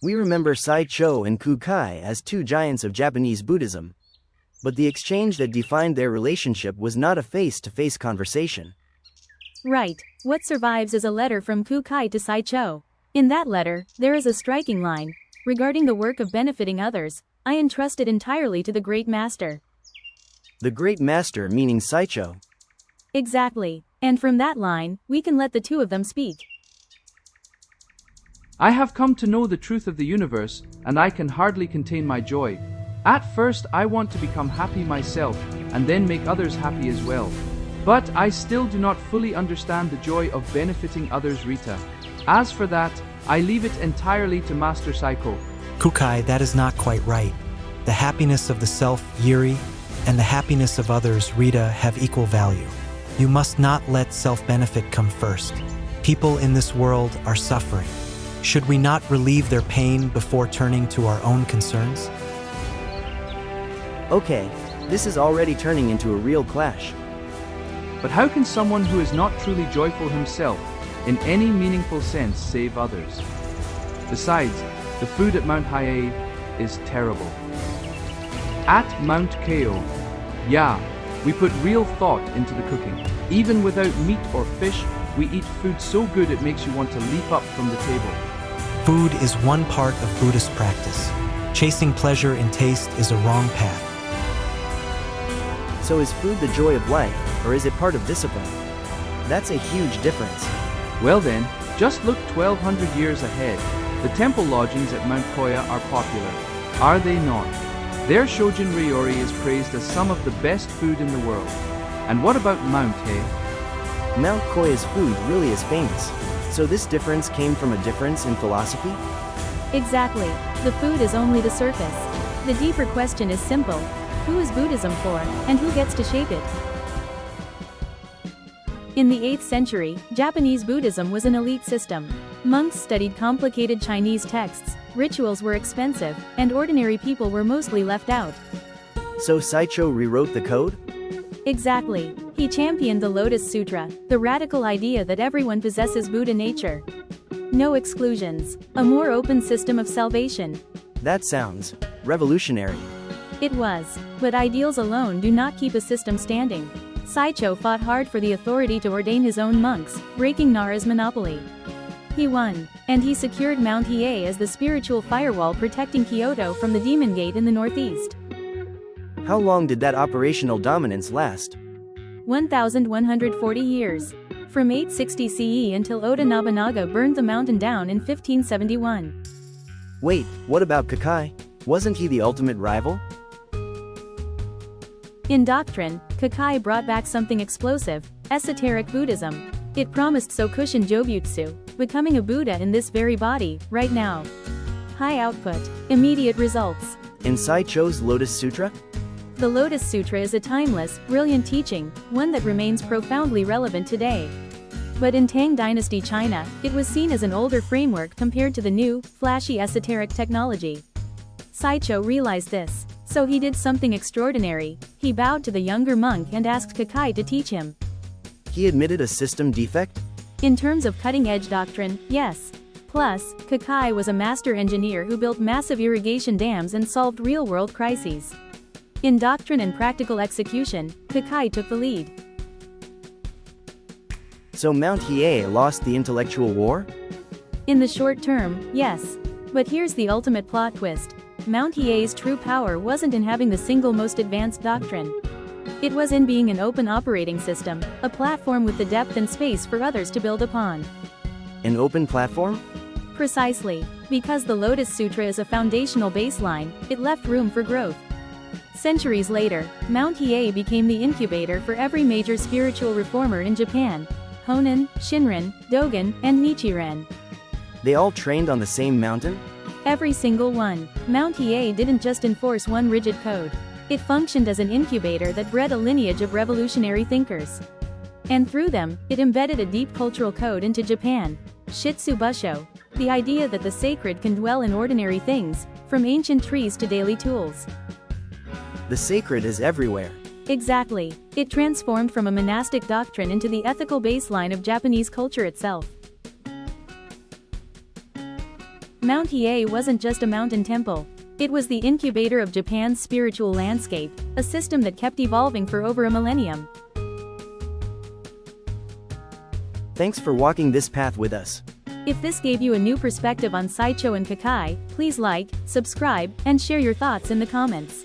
We remember Saichō and Kūkai as two giants of Japanese Buddhism. But the exchange that defined their relationship was not a face-to-face conversation. Right, what survives is a letter from Kūkai to Saichō. In that letter, there is a striking line. Regarding the work of benefiting others, I entrust it entirely to the Great Master. The Great Master meaning Saichō. Exactly, and from that line, we can let the two of them speak. I have come to know the truth of the universe, and I can hardly contain my joy. At first, I want to become happy myself, and then make others happy as well. But I still do not fully understand the joy of benefiting others, Rita. As for that, I leave it entirely to Master Saichō. Kūkai, that is not quite right. The happiness of the self, ryōri, and the happiness of others, Rita, have equal value. You must not let self-benefit come first. People in this world are suffering. Should we not relieve their pain before turning to our own concerns? Okay, this is already turning into a real clash. But how can someone who is not truly joyful himself, in any meaningful sense, save others? Besides, the food at Mount Hiei is terrible. At Mount Kōya, yeah, we put real thought into the cooking. Even without meat or fish, we eat food so good it makes you want to leap up from the table. Food is one part of Buddhist practice. Chasing pleasure in taste is a wrong path. So is food the joy of life, or is it part of discipline? That's a huge difference. Well then, just look 1200 years ahead. The temple lodgings at Mount Kōya are popular, are they not? Their shōjin ryōri is praised as some of the best food in the world. And what about Mount Hiei? Mount Kōya's food really is famous. So this difference came from a difference in philosophy? Exactly, the food is only the surface. The deeper question is simple. Who is Buddhism for, and who gets to shape it? In the 8th century, Japanese Buddhism was an elite system. Monks studied complicated Chinese texts, rituals were expensive, and ordinary people were mostly left out. So Saichō rewrote the code? Exactly. He championed the Lotus Sutra, the radical idea that everyone possesses Buddha nature. No exclusions. A more open system of salvation. That sounds revolutionary. It was, but ideals alone do not keep a system standing. Saichō fought hard for the authority to ordain his own monks, breaking Nara's monopoly. He won, and he secured Mount Hiei as the spiritual firewall protecting Kyoto from the Demon Gate in the northeast. How long did that operational dominance last? 1,140 years. From 860 CE until Oda Nobunaga burned the mountain down in 1571. Wait, what about Kūkai? Wasn't he the ultimate rival? In doctrine, Kūkai brought back something explosive, Esoteric Buddhism. It promised Sokushin Jobutsu, becoming a Buddha in this very body, right now. High output, immediate results. In Saichō's Lotus Sutra? The Lotus Sutra is a timeless, brilliant teaching, one that remains profoundly relevant today. But in Tang Dynasty China, it was seen as an older framework compared to the new, flashy esoteric technology. Saichō realized this. So he did something extraordinary. He bowed to the younger monk and asked Kūkai to teach him. He admitted a system defect? In terms of cutting-edge doctrine, yes. Plus, Kūkai was a master engineer who built massive irrigation dams and solved real-world crises. In doctrine and practical execution, Kūkai took the lead. So Mount Hiei lost the intellectual war? In the short term, yes. But here's the ultimate plot twist. Mount Hiei's true power wasn't in having the single most advanced doctrine. It was in being an open operating system, a platform with the depth and space for others to build upon. An open platform? Precisely. Because the Lotus Sutra is a foundational baseline, it left room for growth. Centuries later, Mount Hiei became the incubator for every major spiritual reformer in Japan. Honen, Shinran, Dogen, and Nichiren. They all trained on the same mountain? Every single one. Mount Hiei didn't just enforce one rigid code. It functioned as an incubator that bred a lineage of revolutionary thinkers. And through them, it embedded a deep cultural code into Japan. Shitsu Busho. The idea that the sacred can dwell in ordinary things, from ancient trees to daily tools. The sacred is everywhere. Exactly. It transformed from a monastic doctrine into the ethical baseline of Japanese culture itself. Mount Hiei wasn't just a mountain temple. It was the incubator of Japan's spiritual landscape, a system that kept evolving for over a millennium. Thanks for walking this path with us. If this gave you a new perspective on Saichō and Kūkai, please like, subscribe, and share your thoughts in the comments.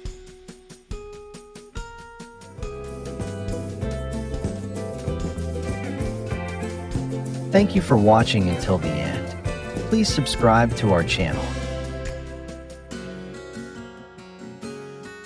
Thank you for watching until the end. Please subscribe to our channel.